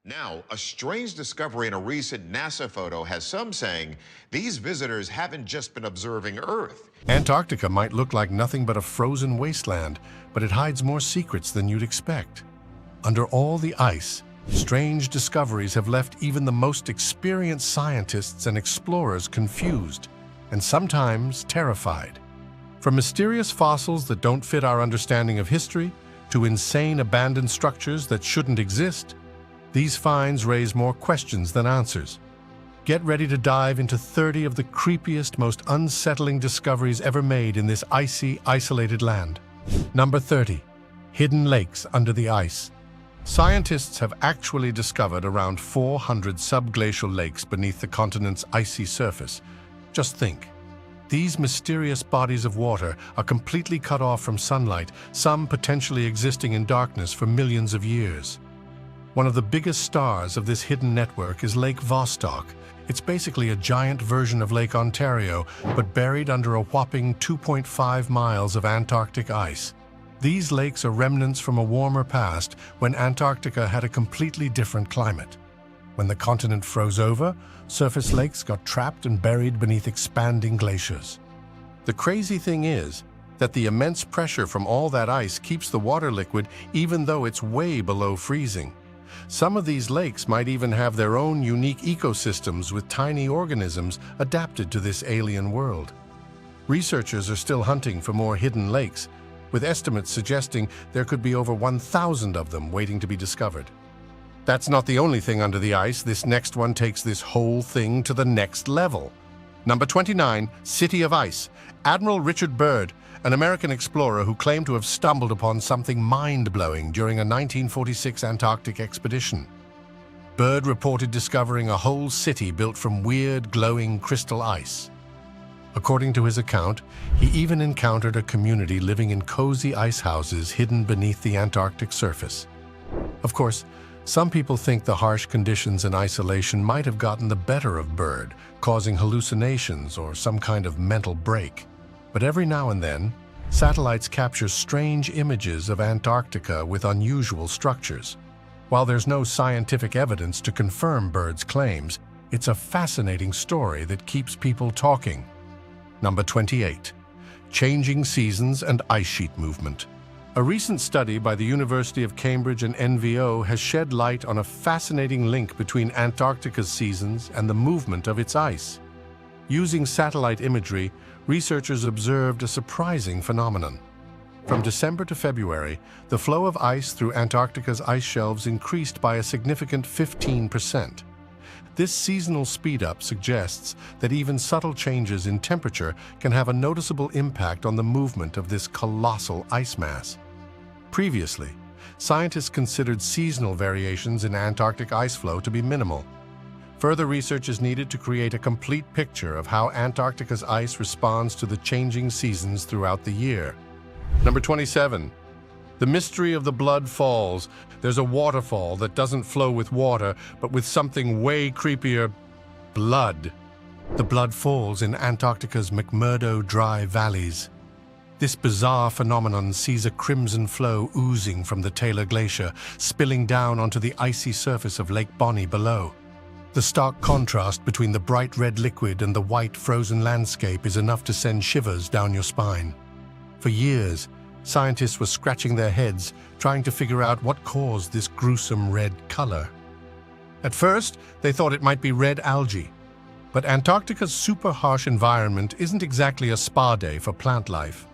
Now, a strange discovery in a recent NASA photo has some saying these visitors haven't just been observing Earth. Antarctica might look like nothing but a frozen wasteland, but it hides more secrets than you'd expect. Under all the ice, strange discoveries have left even the most experienced scientists and explorers confused, and sometimes terrified. From mysterious fossils that don't fit our understanding of history, to insane abandoned structures that shouldn't exist, these finds raise more questions than answers. Get ready to dive into 30 of the creepiest, most unsettling discoveries ever made in this icy, isolated land. Number 30. Hidden lakes under the ice. Scientists have actually discovered around 400 subglacial lakes beneath the continent's icy surface. Just think. These mysterious bodies of water are completely cut off from sunlight, some potentially existing in darkness for millions of years. One of the biggest stars of this hidden network is Lake Vostok. It's basically a giant version of Lake Ontario, but buried under a whopping 2.5 miles of Antarctic ice. These lakes are remnants from a warmer past when Antarctica had a completely different climate. When the continent froze over, surface lakes got trapped and buried beneath expanding glaciers. The crazy thing is that the immense pressure from all that ice keeps the water liquid even though it's way below freezing. Some of these lakes might even have their own unique ecosystems with tiny organisms adapted to this alien world. Researchers are still hunting for more hidden lakes, with estimates suggesting there could be over 1,000 of them waiting to be discovered. That's not the only thing under the ice. This next one takes this whole thing to the next level. Number 29, City of Ice. Admiral Richard Byrd, an American explorer who claimed to have stumbled upon something mind-blowing during a 1946 Antarctic expedition. Byrd reported discovering a whole city built from weird, glowing crystal ice. According to his account, he even encountered a community living in cozy ice houses hidden beneath the Antarctic surface. Of course, some people think the harsh conditions and isolation might have gotten the better of Byrd, causing hallucinations or some kind of mental break. But every now and then, satellites capture strange images of Antarctica with unusual structures. While there's no scientific evidence to confirm Byrd's claims, it's a fascinating story that keeps people talking. Number 28. Changing seasons and ice sheet movement. A recent study by the University of Cambridge and NVO has shed light on a fascinating link between Antarctica's seasons and the movement of its ice. Using satellite imagery, researchers observed a surprising phenomenon. From December to February, the flow of ice through Antarctica's ice shelves increased by a significant 15%. This seasonal speed-up suggests that even subtle changes in temperature can have a noticeable impact on the movement of this colossal ice mass. Previously, scientists considered seasonal variations in Antarctic ice flow to be minimal. Further research is needed to create a complete picture of how Antarctica's ice responds to the changing seasons throughout the year. Number 27. The mystery of the Blood Falls. There's a waterfall that doesn't flow with water, but with something way creepier: blood. The blood falls in Antarctica's McMurdo dry valleys. This bizarre phenomenon sees a crimson flow oozing from the Taylor Glacier, spilling down onto the icy surface of Lake Bonny below. The stark contrast between the bright red liquid and the white frozen landscape is enough to send shivers down your spine. For years, scientists were scratching their heads, trying to figure out what caused this gruesome red color. At first, they thought it might be red algae. But Antarctica's super harsh environment isn't exactly a spa day for plant life.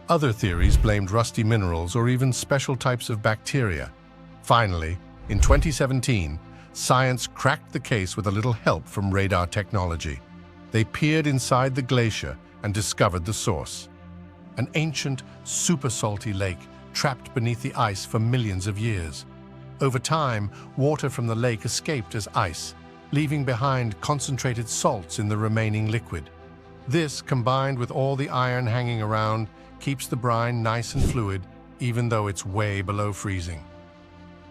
Other theories blamed rusty minerals or even special types of bacteria. Finally, in 2017, science cracked the case with a little help from radar technology. They peered inside the glacier and discovered the source. An ancient, super salty lake trapped beneath the ice for millions of years. Over time, water from the lake escaped as ice, leaving behind concentrated salts in the remaining liquid. This, combined with all the iron hanging around, keeps the brine nice and fluid, even though it's way below freezing.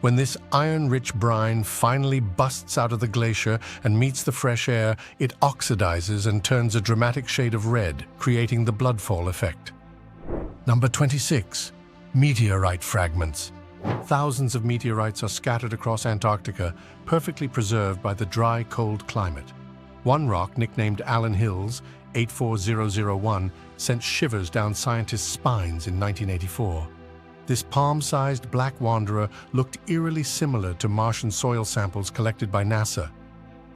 When this iron-rich brine finally busts out of the glacier and meets the fresh air, it oxidizes and turns a dramatic shade of red, creating the bloodfall effect. Number 26. Meteorite fragments. Thousands of meteorites are scattered across Antarctica, perfectly preserved by the dry, cold climate. One rock, nicknamed Allen Hills, 84001, sent shivers down scientists' spines in 1984. This palm-sized black wanderer looked eerily similar to Martian soil samples collected by NASA.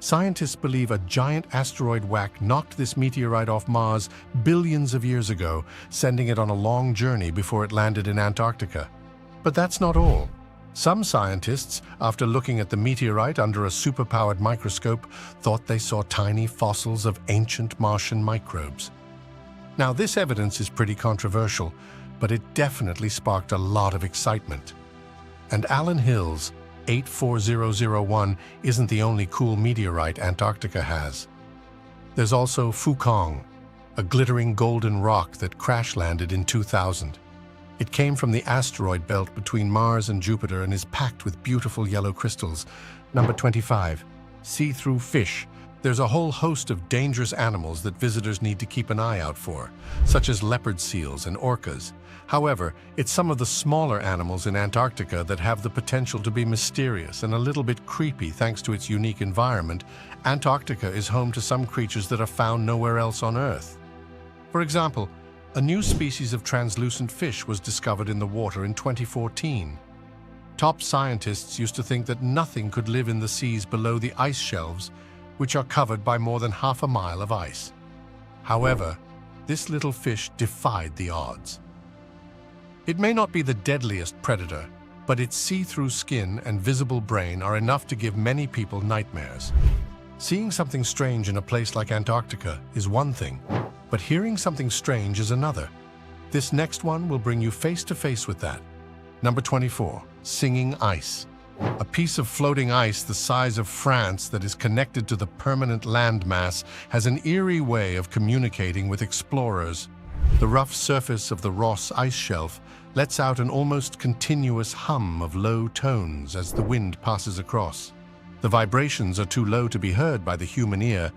Scientists believe a giant asteroid whack knocked this meteorite off Mars billions of years ago, sending it on a long journey before it landed in Antarctica. But that's not all. Some scientists, after looking at the meteorite under a superpowered microscope, thought they saw tiny fossils of ancient Martian microbes. Now, this evidence is pretty controversial, but it definitely sparked a lot of excitement. And Allen Hills, 84001, isn't the only cool meteorite Antarctica has. There's also Fukong, a glittering golden rock that crash-landed in 2000. It came from the asteroid belt between Mars and Jupiter and is packed with beautiful yellow crystals. Number 25, see-through fish. There's a whole host of dangerous animals that visitors need to keep an eye out for, such as leopard seals and orcas. However, it's some of the smaller animals in Antarctica that have the potential to be mysterious and a little bit creepy thanks to its unique environment. Antarctica is home to some creatures that are found nowhere else on Earth. For example, a new species of translucent fish was discovered in the water in 2014. Top scientists used to think that nothing could live in the seas below the ice shelves, which are covered by more than half a mile of ice. However, this little fish defied the odds. It may not be the deadliest predator, but its see-through skin and visible brain are enough to give many people nightmares. Seeing something strange in a place like Antarctica is one thing, but hearing something strange is another. This next one will bring you face to face with that. Number 24, singing ice. A piece of floating ice the size of France that is connected to the permanent landmass has an eerie way of communicating with explorers. The rough surface of the Ross ice shelf lets out an almost continuous hum of low tones as the wind passes across. The vibrations are too low to be heard by the human ear,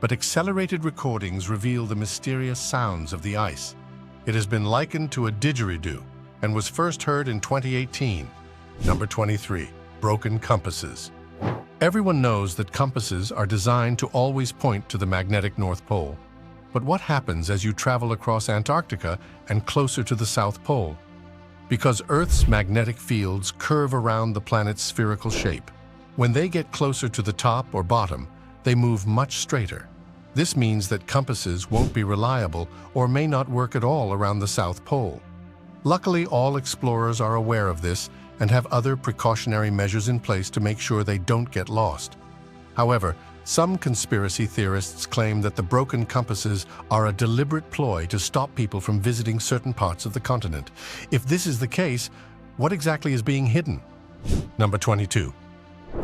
but accelerated recordings reveal the mysterious sounds of the ice. It has been likened to a didgeridoo and was first heard in 2018. Number 23, broken compasses. Everyone knows that compasses are designed to always point to the magnetic North Pole. But what happens as you travel across Antarctica and closer to the South Pole? Because Earth's magnetic fields curve around the planet's spherical shape. When they get closer to the top or bottom, they move much straighter. This means that compasses won't be reliable or may not work at all around the South Pole. Luckily, all explorers are aware of this and have other precautionary measures in place to make sure they don't get lost. However, some conspiracy theorists claim that the broken compasses are a deliberate ploy to stop people from visiting certain parts of the continent. If this is the case, what exactly is being hidden? Number 22.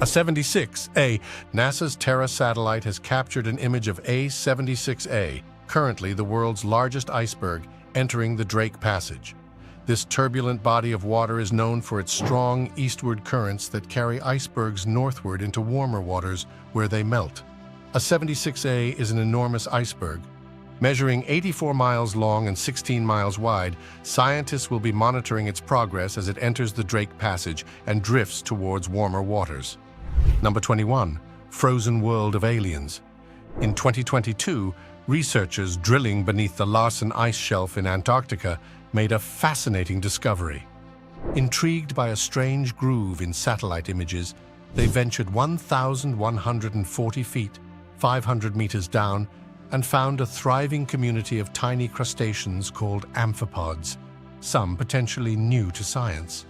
A-76A. NASA's Terra satellite has captured an image of A-76A, currently the world's largest iceberg, entering the Drake Passage. This turbulent body of water is known for its strong eastward currents that carry icebergs northward into warmer waters where they melt. A-76A is an enormous iceberg. Measuring 84 miles long and 16 miles wide, scientists will be monitoring its progress as it enters the Drake Passage and drifts towards warmer waters. Number 21, frozen world of aliens. In 2022, researchers drilling beneath the Larsen ice shelf in Antarctica made a fascinating discovery. Intrigued by a strange groove in satellite images, they ventured 1,140 feet, 500 meters down, and found a thriving community of tiny crustaceans called amphipods, some potentially new to science.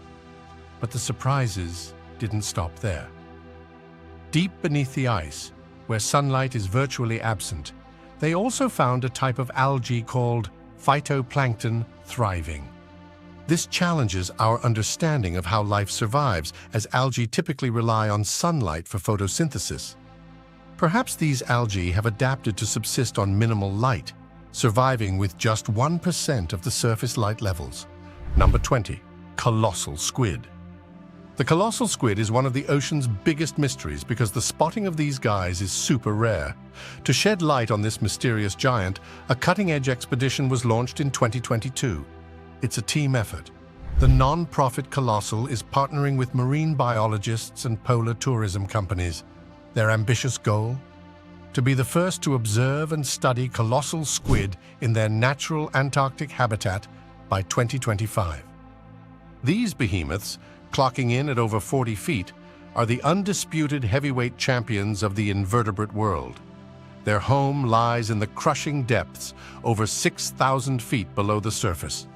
But the surprises didn't stop there. Deep beneath the ice, where sunlight is virtually absent, they also found a type of algae called phytoplankton thriving. This challenges our understanding of how life survives, as algae typically rely on sunlight for photosynthesis. Perhaps these algae have adapted to subsist on minimal light, surviving with just 1% of the surface light levels. Number 20, colossal squid. The colossal squid is one of the ocean's biggest mysteries because the spotting of these guys is super rare. To shed light on this mysterious giant, a cutting-edge expedition was launched in 2022. It's a team effort. The non-profit Colossal is partnering with marine biologists and polar tourism companies. Their ambitious goal? To be the first to observe and study colossal squid in their natural Antarctic habitat by 2025. These behemoths, clocking in at over 40 feet, are the undisputed heavyweight champions of the invertebrate world. Their home lies in the crushing depths, over 6,000 feet below the surface.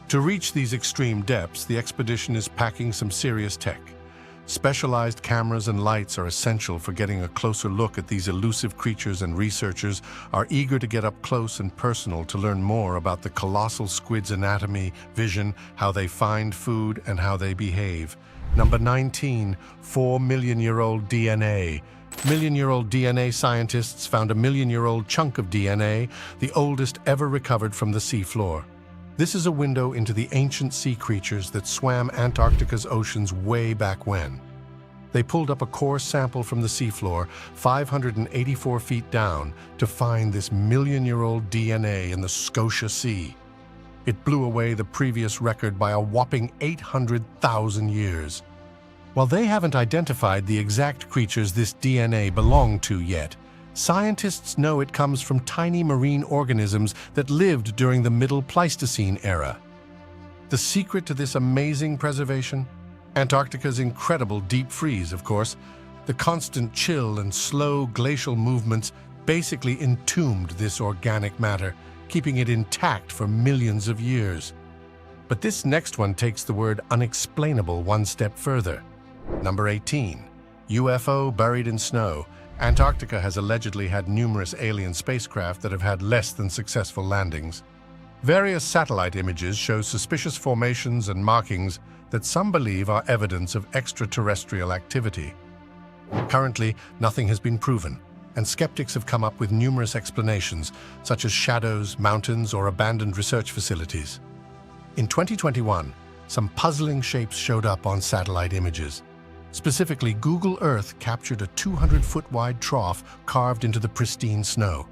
To reach these extreme depths, the expedition is packing some serious tech. Specialized cameras and lights are essential for getting a closer look at these elusive creatures, and researchers are eager to get up close and personal to learn more about the colossal squid's anatomy, vision, how they find food, and how they behave. Number 19, 4-million-year-old DNA. Million-year-old DNA scientists found a million-year-old chunk of DNA, the oldest ever recovered from the seafloor. This is a window into the ancient sea creatures that swam Antarctica's oceans way back when. They pulled up a core sample from the seafloor, 584 feet down, to find this million-year-old DNA in the Scotia Sea. It blew away the previous record by a whopping 800,000 years. While they haven't identified the exact creatures this DNA belonged to yet, scientists know it comes from tiny marine organisms that lived during the Middle Pleistocene era. The secret to this amazing preservation? Antarctica's incredible deep freeze, of course. The constant chill and slow glacial movements basically entombed this organic matter, keeping it intact for millions of years. But this next one takes the word unexplainable one step further. Number 18. UFO buried in snow. Antarctica has allegedly had numerous alien spacecraft that have had less than successful landings. Various satellite images show suspicious formations and markings that some believe are evidence of extraterrestrial activity. Currently, nothing has been proven, and skeptics have come up with numerous explanations, such as shadows, mountains, or abandoned research facilities. In 2021, some puzzling shapes showed up on satellite images. Specifically, Google Earth captured a 200-foot-wide trough carved into the pristine snow.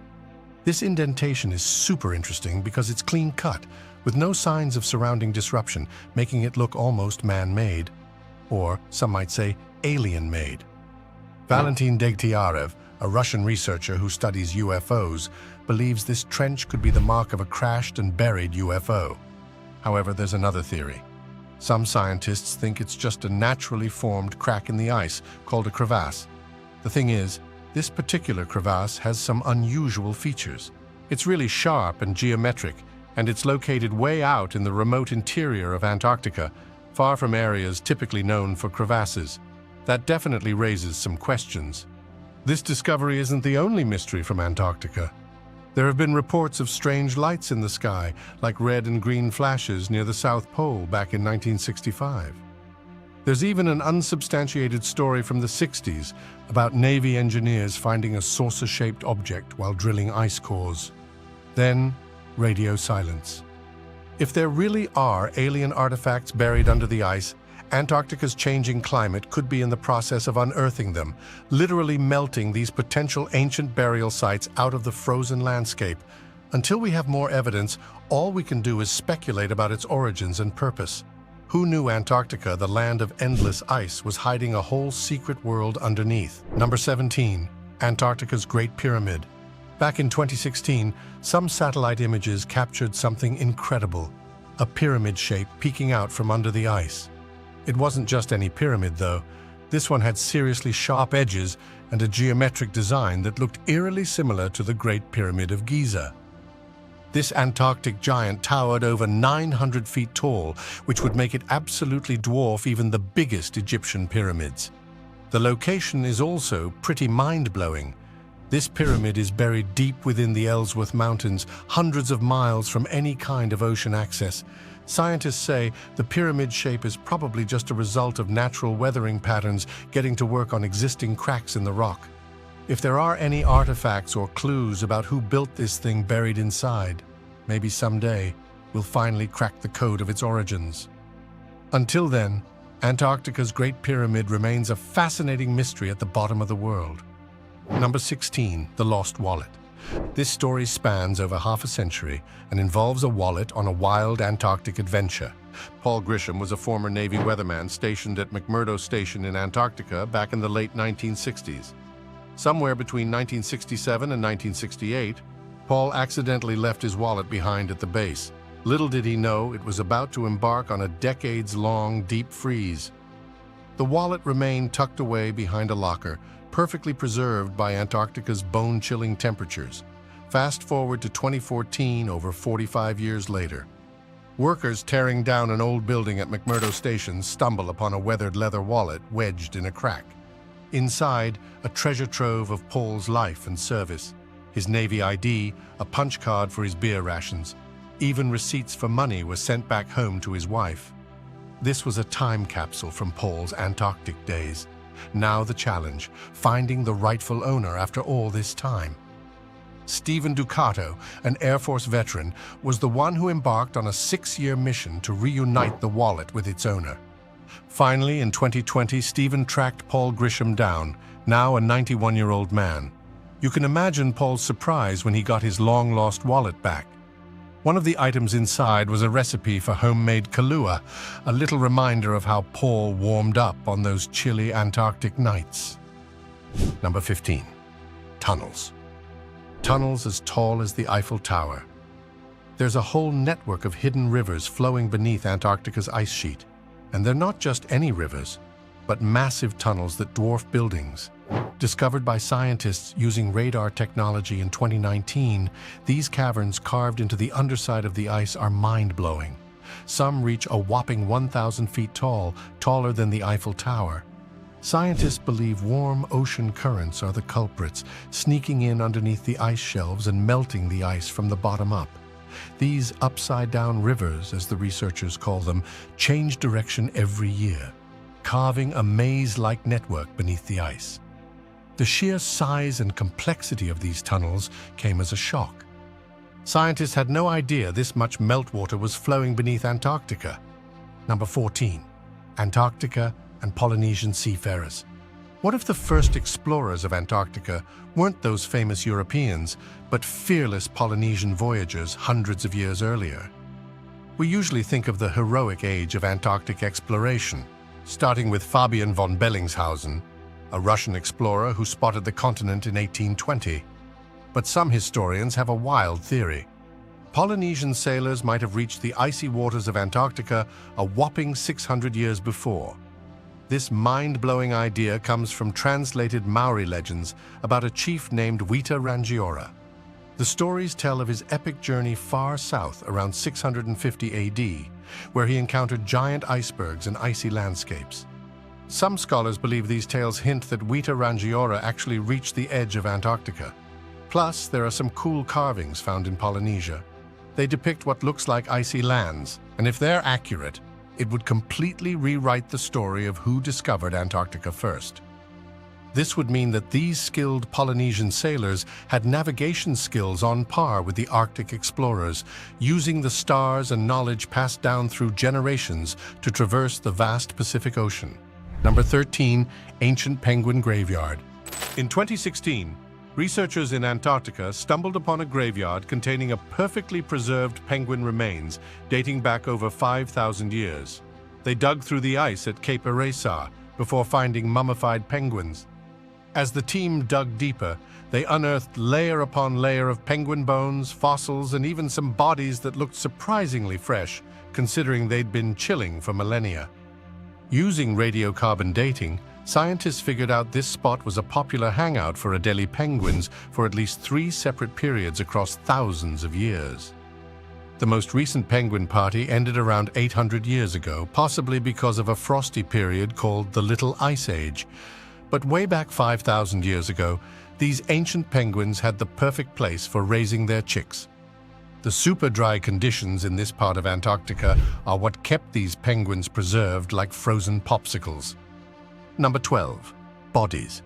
This indentation is super interesting because it's clean-cut, with no signs of surrounding disruption, making it look almost man-made, or some might say alien-made. Valentin Degtyarev, a Russian researcher who studies UFOs, believes this trench could be the mark of a crashed and buried UFO. However, there's another theory. Some scientists think it's just a naturally formed crack in the ice called a crevasse. The thing is, this particular crevasse has some unusual features. It's really sharp and geometric, and it's located way out in the remote interior of Antarctica, far from areas typically known for crevasses. That definitely raises some questions. This discovery isn't the only mystery from Antarctica. There have been reports of strange lights in the sky, like red and green flashes near the South Pole back in 1965. There's even an unsubstantiated story from the 60s about Navy engineers finding a saucer-shaped object while drilling ice cores. Then, radio silence. If there really are alien artifacts buried under the ice, Antarctica's changing climate could be in the process of unearthing them, literally melting these potential ancient burial sites out of the frozen landscape. Until we have more evidence, all we can do is speculate about its origins and purpose. Who knew Antarctica, the land of endless ice, was hiding a whole secret world underneath? Number 17. Antarctica's Great Pyramid. Back in 2016, some satellite images captured something incredible, a pyramid shape peeking out from under the ice. It wasn't just any pyramid, though. This one had seriously sharp edges and a geometric design that looked eerily similar to the Great Pyramid of Giza. This Antarctic giant towered over 900 feet tall, which would make it absolutely dwarf even the biggest Egyptian pyramids. The location is also pretty mind-blowing. This pyramid is buried deep within the Ellsworth Mountains, hundreds of miles from any kind of ocean access. Scientists say the pyramid shape is probably just a result of natural weathering patterns getting to work on existing cracks in the rock. If there are any artifacts or clues about who built this thing buried inside, maybe someday we'll finally crack the code of its origins. Until then, Antarctica's Great Pyramid remains a fascinating mystery at the bottom of the world. Number 16, the Lost Wallet. This story spans over half a century and involves a wallet on a wild Antarctic adventure. Paul Grisham was a former Navy weatherman stationed at McMurdo Station in Antarctica back in the late 1960s. Somewhere between 1967 and 1968, Paul accidentally left his wallet behind at the base. Little did he know it was about to embark on a decades-long deep freeze. The wallet remained tucked away behind a locker, perfectly preserved by Antarctica's bone-chilling temperatures. Fast forward to 2014, over 45 years later. Workers tearing down an old building at McMurdo Station stumble upon a weathered leather wallet wedged in a crack. Inside, a treasure trove of Paul's life and service. His Navy ID, a punch card for his beer rations. Even receipts for money were sent back home to his wife. This was a time capsule from Paul's Antarctic days. Now the challenge, finding the rightful owner after all this time. Stephen Ducato, an Air Force veteran, was the one who embarked on a 6-year mission to reunite the wallet with its owner. Finally, in 2020, Stephen tracked Paul Grisham down, now a 91-year-old man. You can imagine Paul's surprise when he got his long-lost wallet back. One of the items inside was a recipe for homemade Kahlua, a little reminder of how Paul warmed up on those chilly Antarctic nights. Number 15. Tunnels. Tunnels as tall as the Eiffel Tower. There's a whole network of hidden rivers flowing beneath Antarctica's ice sheet. And they're not just any rivers, but massive tunnels that dwarf buildings. Discovered by scientists using radar technology in 2019, these caverns carved into the underside of the ice are mind-blowing. Some reach a whopping 1,000 feet tall, taller than the Eiffel Tower. Scientists believe warm ocean currents are the culprits, sneaking in underneath the ice shelves and melting the ice from the bottom up. These upside-down rivers, as the researchers call them, change direction every year, carving a maze-like network beneath the ice. The sheer size and complexity of these tunnels came as a shock. Scientists had no idea this much meltwater was flowing beneath Antarctica. Number 14. Antarctica and Polynesian seafarers. What if the first explorers of Antarctica weren't those famous Europeans, but fearless Polynesian voyagers hundreds of years earlier? We usually think of the heroic age of Antarctic exploration, starting with Fabian von Bellingshausen, a Russian explorer who spotted the continent in 1820. But some historians have a wild theory. Polynesian sailors might have reached the icy waters of Antarctica a whopping 600 years before. This mind-blowing idea comes from translated Maori legends about a chief named Wita Rangiora. The stories tell of his epic journey far south around 650 AD, where he encountered giant icebergs and icy landscapes. Some scholars believe these tales hint that Wita Rangiora actually reached the edge of Antarctica. Plus, there are some cool carvings found in Polynesia. They depict what looks like icy lands, and if they're accurate, it would completely rewrite the story of who discovered Antarctica first. This would mean that these skilled Polynesian sailors had navigation skills on par with the Arctic explorers, using the stars and knowledge passed down through generations to traverse the vast Pacific Ocean. Number 13. Ancient Penguin Graveyard. In 2016, researchers in Antarctica stumbled upon a graveyard containing a perfectly preserved penguin remains dating back over 5,000 years. They dug through the ice at Cape Erasar before finding mummified penguins. As the team dug deeper, they unearthed layer upon layer of penguin bones, fossils, and even some bodies that looked surprisingly fresh, considering they'd been chilling for millennia. Using radiocarbon dating, scientists figured out this spot was a popular hangout for Adelie penguins for at least 3 separate periods across thousands of years. The most recent penguin party ended around 800 years ago, possibly because of a frosty period called the Little Ice Age. But way back 5,000 years ago, these ancient penguins had the perfect place for raising their chicks. The super dry conditions in this part of Antarctica are what kept these penguins preserved like frozen popsicles. Number 12. Bodies.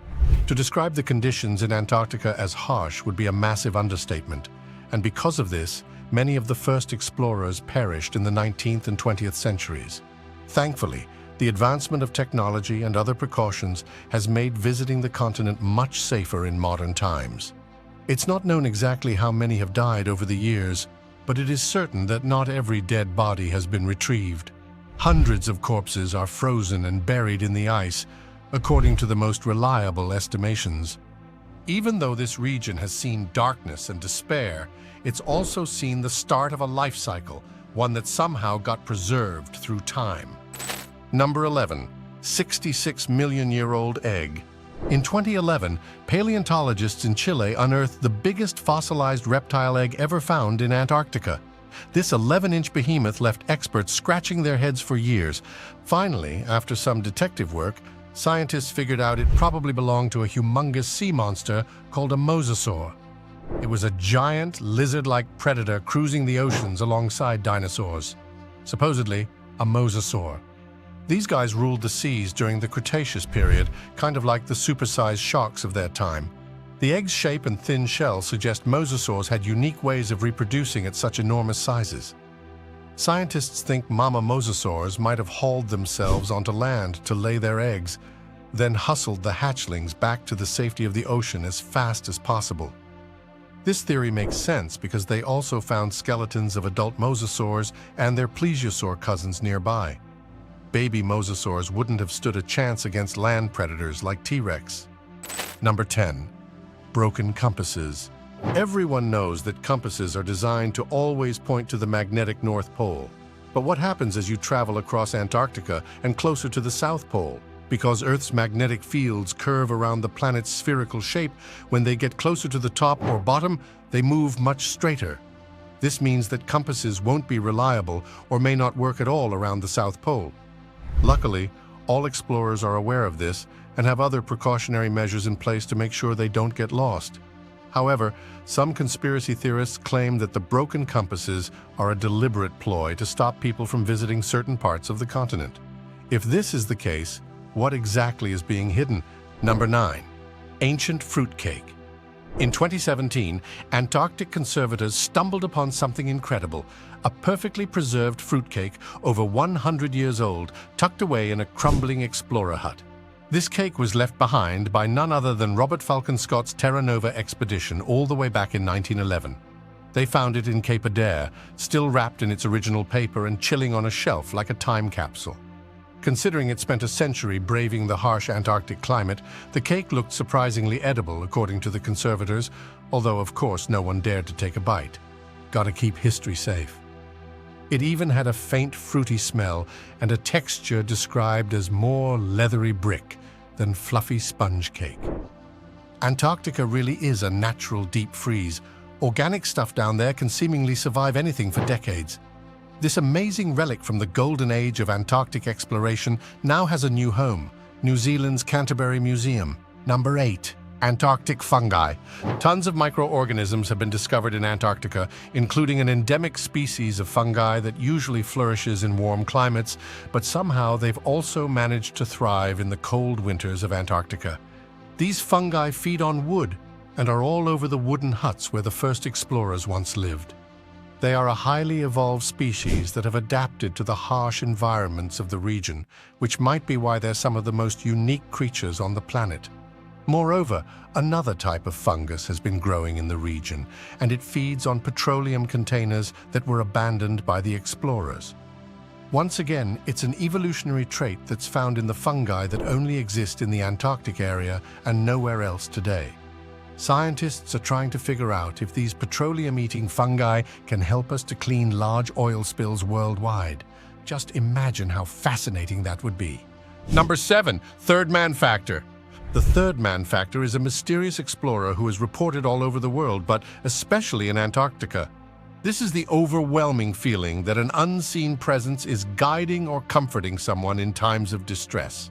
To describe the conditions in Antarctica as harsh would be a massive understatement, and because of this, many of the first explorers perished in the 19th and 20th centuries. Thankfully, the advancement of technology and other precautions has made visiting the continent much safer in modern times. It's not known exactly how many have died over the years, but it is certain that not every dead body has been retrieved. Hundreds of corpses are frozen and buried in the ice, according to the most reliable estimations. Even though this region has seen darkness and despair, it's also seen the start of a life cycle, one that somehow got preserved through time. Number 11. 66-million-year-old egg. In 2011, paleontologists in Chile unearthed the biggest fossilized reptile egg ever found in Antarctica. This 11-inch behemoth left experts scratching their heads for years. Finally, after some detective work, scientists figured out it probably belonged to a humongous sea monster called a mosasaur. It was a giant, lizard-like predator cruising the oceans alongside dinosaurs. Supposedly, a mosasaur. These guys ruled the seas during the Cretaceous period, kind of like the supersized sharks of their time. The egg's shape and thin shell suggest mosasaurs had unique ways of reproducing at such enormous sizes. Scientists think mama mosasaurs might have hauled themselves onto land to lay their eggs, then hustled the hatchlings back to the safety of the ocean as fast as possible. This theory makes sense because they also found skeletons of adult mosasaurs and their plesiosaur cousins nearby. Baby mosasaurs wouldn't have stood a chance against land predators like T-Rex. Number 10. Broken compasses. Everyone knows that compasses are designed to always point to the magnetic North Pole. But what happens as you travel across Antarctica and closer to the South Pole? Because Earth's magnetic fields curve around the planet's spherical shape, when they get closer to the top or bottom, they move much straighter. This means that compasses won't be reliable or may not work at all around the South Pole. Luckily, all explorers are aware of this and have other precautionary measures in place to make sure they don't get lost. However, some conspiracy theorists claim that the broken compasses are a deliberate ploy to stop people from visiting certain parts of the continent. If this is the case, what exactly is being hidden? Number 9. Ancient fruitcake. In 2017, Antarctic conservators stumbled upon something incredible: a perfectly preserved fruitcake over 100 years old, tucked away in a crumbling explorer hut. This cake was left behind by none other than Robert Falcon Scott's Terra Nova expedition all the way back in 1911. They found it in Cape Adare, still wrapped in its original paper and chilling on a shelf like a time capsule. Considering it spent a century braving the harsh Antarctic climate, the cake looked surprisingly edible, according to the conservators, although of course no one dared to take a bite. Gotta keep history safe. It even had a faint fruity smell and a texture described as more leathery brick than fluffy sponge cake. Antarctica really is a natural deep freeze. Organic stuff down there can seemingly survive anything for decades. This amazing relic from the golden age of Antarctic exploration now has a new home: New Zealand's Canterbury Museum. Number 8. Antarctic fungi. Tons of microorganisms have been discovered in Antarctica, including an endemic species of fungi that usually flourishes in warm climates, but somehow they've also managed to thrive in the cold winters of Antarctica. These fungi feed on wood and are all over the wooden huts where the first explorers once lived. They are a highly evolved species that have adapted to the harsh environments of the region, which might be why they're some of the most unique creatures on the planet. Moreover, another type of fungus has been growing in the region, and it feeds on petroleum containers that were abandoned by the explorers. Once again, it's an evolutionary trait that's found in the fungi that only exist in the Antarctic area and nowhere else today. Scientists are trying to figure out if these petroleum-eating fungi can help us to clean large oil spills worldwide. Just imagine how fascinating that would be. Number 7. Third man factor. The third man factor is a mysterious explorer who is reported all over the world, but especially in Antarctica. This is the overwhelming feeling that an unseen presence is guiding or comforting someone in times of distress.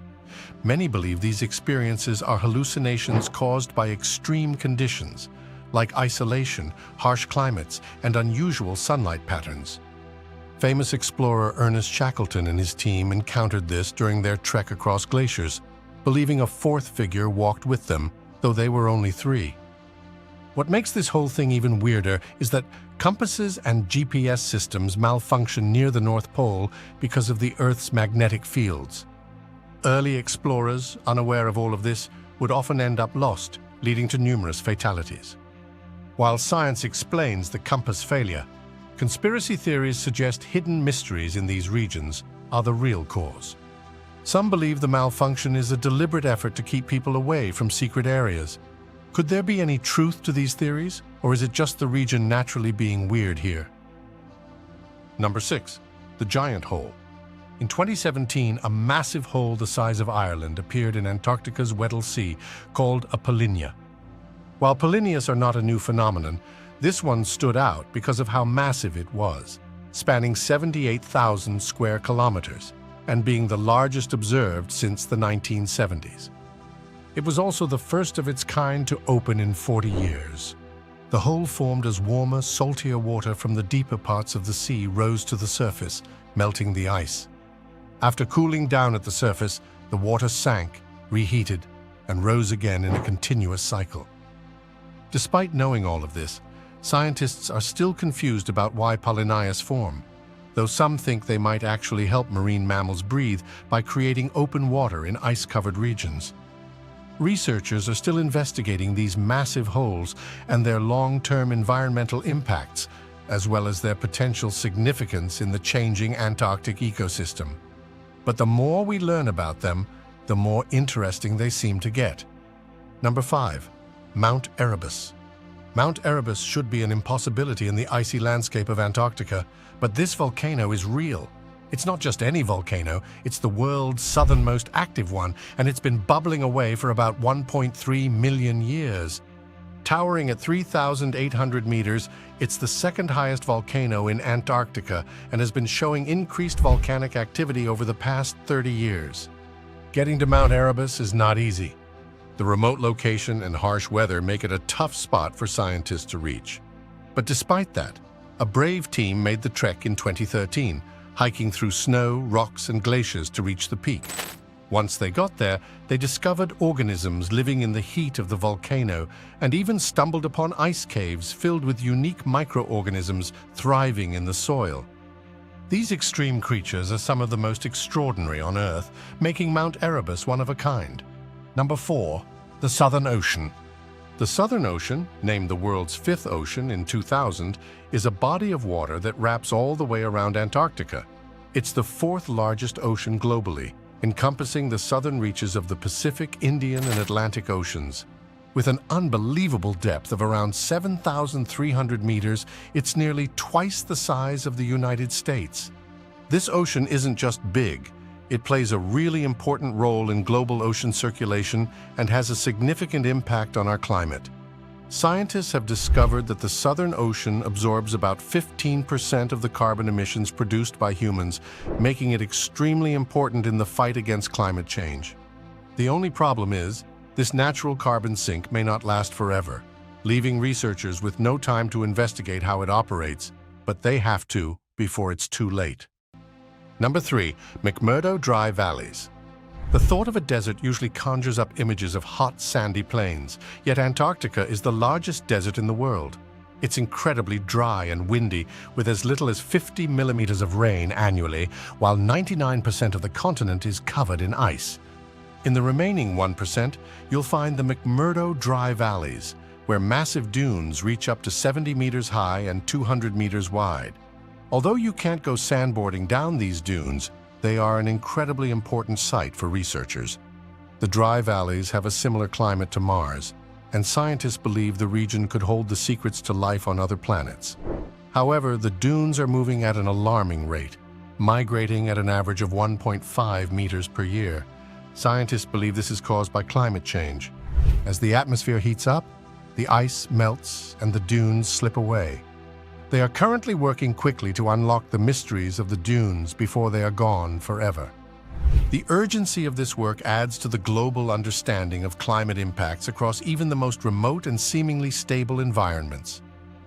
Many believe these experiences are hallucinations caused by extreme conditions, like isolation, harsh climates, and unusual sunlight patterns. Famous explorer Ernest Shackleton and his team encountered this during their trek across glaciers, believing a fourth figure walked with them, though they were only 3. What makes this whole thing even weirder is that compasses and GPS systems malfunction near the North Pole because of the Earth's magnetic fields. Early explorers, unaware of all of this, would often end up lost, leading to numerous fatalities. While science explains the compass failure, conspiracy theories suggest hidden mysteries in these regions, are the real cause. Some believe the malfunction is a deliberate effort to keep people away from secret areas. Could there be any truth to these theories, or is it just the region naturally being weird here? Number 6. The giant hole. In 2017, a massive hole the size of Ireland appeared in Antarctica's Weddell Sea, called a polynya. While polynyas are not a new phenomenon, this one stood out because of how massive it was, spanning 78,000 square kilometers and being the largest observed since the 1970s. It was also the first of its kind to open in 40 years. The hole formed as warmer, saltier water from the deeper parts of the sea rose to the surface, melting the ice. After cooling down at the surface, the water sank, reheated, and rose again in a continuous cycle. Despite knowing all of this, scientists are still confused about why polynyas form, though some think they might actually help marine mammals breathe by creating open water in ice-covered regions. Researchers are still investigating these massive holes and their long-term environmental impacts, as well as their potential significance in the changing Antarctic ecosystem. But the more we learn about them, the more interesting they seem to get. Number 5. Mount Erebus. Mount Erebus should be an impossibility in the icy landscape of Antarctica, but this volcano is real. It's not just any volcano, it's the world's southernmost active one, and it's been bubbling away for about 1.3 million years. Towering at 3,800 meters, it's the second highest volcano in Antarctica and has been showing increased volcanic activity over the past 30 years. Getting to Mount Erebus is not easy. The remote location and harsh weather make it a tough spot for scientists to reach. But despite that, a brave team made the trek in 2013, hiking through snow, rocks, and glaciers to reach the peak. Once they got there, they discovered organisms living in the heat of the volcano and even stumbled upon ice caves filled with unique microorganisms thriving in the soil. These extreme creatures are some of the most extraordinary on Earth, making Mount Erebus one of a kind. Number 4. The Southern Ocean. The Southern Ocean, named the world's fifth ocean in 2000, is a body of water that wraps all the way around Antarctica. It's the fourth largest ocean globally, encompassing the southern reaches of the Pacific, Indian, and Atlantic Oceans. With an unbelievable depth of around 7,300 meters, it's nearly twice the size of the United States. This ocean isn't just big. It plays a really important role in global ocean circulation and has a significant impact on our climate. Scientists have discovered that the Southern Ocean absorbs about 15% of the carbon emissions produced by humans, making it extremely important in the fight against climate change. The only problem is, this natural carbon sink may not last forever, leaving researchers with no time to investigate how it operates, but they have to before it's too late. Number 3. McMurdo Dry Valleys. The thought of a desert usually conjures up images of hot, sandy plains, yet Antarctica is the largest desert in the world. It's incredibly dry and windy, with as little as 50 millimeters of rain annually, while 99% of the continent is covered in ice. In the remaining 1%, you'll find the McMurdo Dry Valleys, where massive dunes reach up to 70 meters high and 200 meters wide. Although you can't go sandboarding down these dunes, they are an incredibly important site for researchers. The dry valleys have a similar climate to Mars, and scientists believe the region could hold the secrets to life on other planets. However, the dunes are moving at an alarming rate, migrating at an average of 1.5 meters per year. Scientists believe this is caused by climate change. As the atmosphere heats up, the ice melts and the dunes slip away. They are currently working quickly to unlock the mysteries of the dunes before they are gone forever. The urgency of this work adds to the global understanding of climate impacts across even the most remote and seemingly stable environments.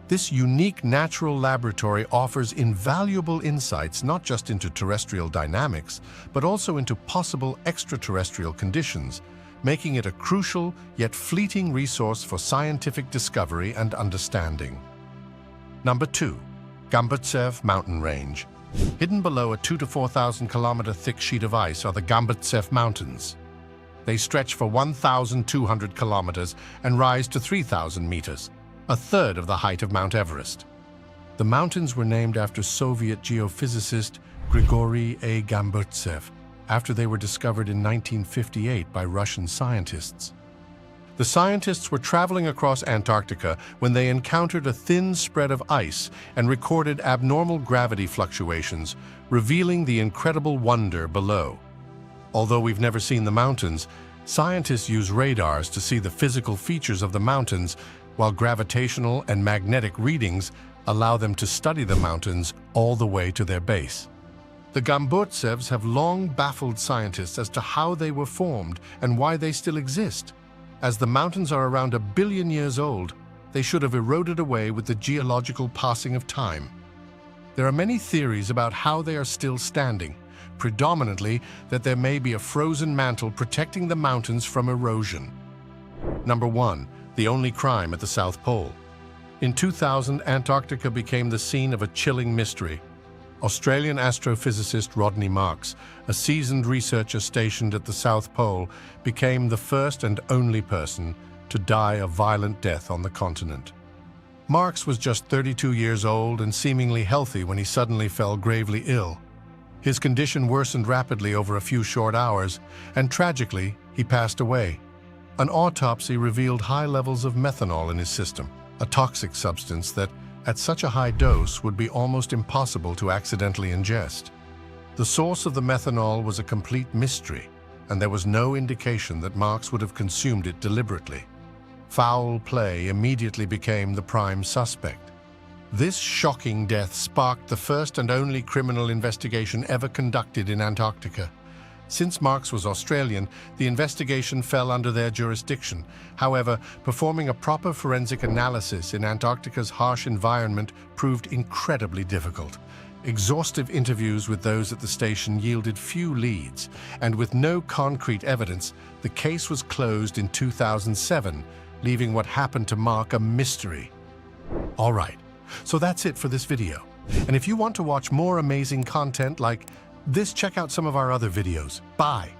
This unique natural laboratory offers invaluable insights not just into terrestrial dynamics, but also into possible extraterrestrial conditions, making it a crucial yet fleeting resource for scientific discovery and understanding. Number 2. Gambutsev Mountain Range. Hidden below a 2,000 to 4,000 kilometer thick sheet of ice are the Gambutsev Mountains. They stretch for 1,200 kilometers and rise to 3,000 meters, a third of the height of Mount Everest. The mountains were named after Soviet geophysicist Grigory A. Gamburtsev after they were discovered in 1958 by Russian scientists. The scientists were traveling across Antarctica when they encountered a thin spread of ice and recorded abnormal gravity fluctuations, revealing the incredible wonder below. Although we've never seen the mountains, scientists use radars to see the physical features of the mountains, while gravitational and magnetic readings allow them to study the mountains all the way to their base. The Gamburtsevs have long baffled scientists as to how they were formed and why they still exist. As the mountains are around 1 billion years old, they should have eroded away with the geological passing of time. There are many theories about how they are still standing, predominantly that there may be a frozen mantle protecting the mountains from erosion. Number 1. The only crime at the South Pole. In 2000, Antarctica became the scene of a chilling mystery. Australian astrophysicist Rodney Marks, a seasoned researcher stationed at the South Pole, became the first and only person to die a violent death on the continent. Marks was just 32 years old and seemingly healthy when he suddenly fell gravely ill. His condition worsened rapidly over a few short hours, and tragically, he passed away. An autopsy revealed high levels of methanol in his system, a toxic substance that, at such a high dose, would be almost impossible to accidentally ingest. The source of the methanol was a complete mystery, and there was no indication that Marks would have consumed it deliberately. Foul play immediately became the prime suspect. This shocking death sparked the first and only criminal investigation ever conducted in Antarctica. Since Marks was Australian, the investigation fell under their jurisdiction. However, performing a proper forensic analysis in Antarctica's harsh environment proved incredibly difficult. Exhaustive interviews with those at the station yielded few leads, and with no concrete evidence, the case was closed in 2007, leaving what happened to Mark a mystery. All right, so that's it for this video. And if you want to watch more amazing content like this, check out some of our other videos. Bye!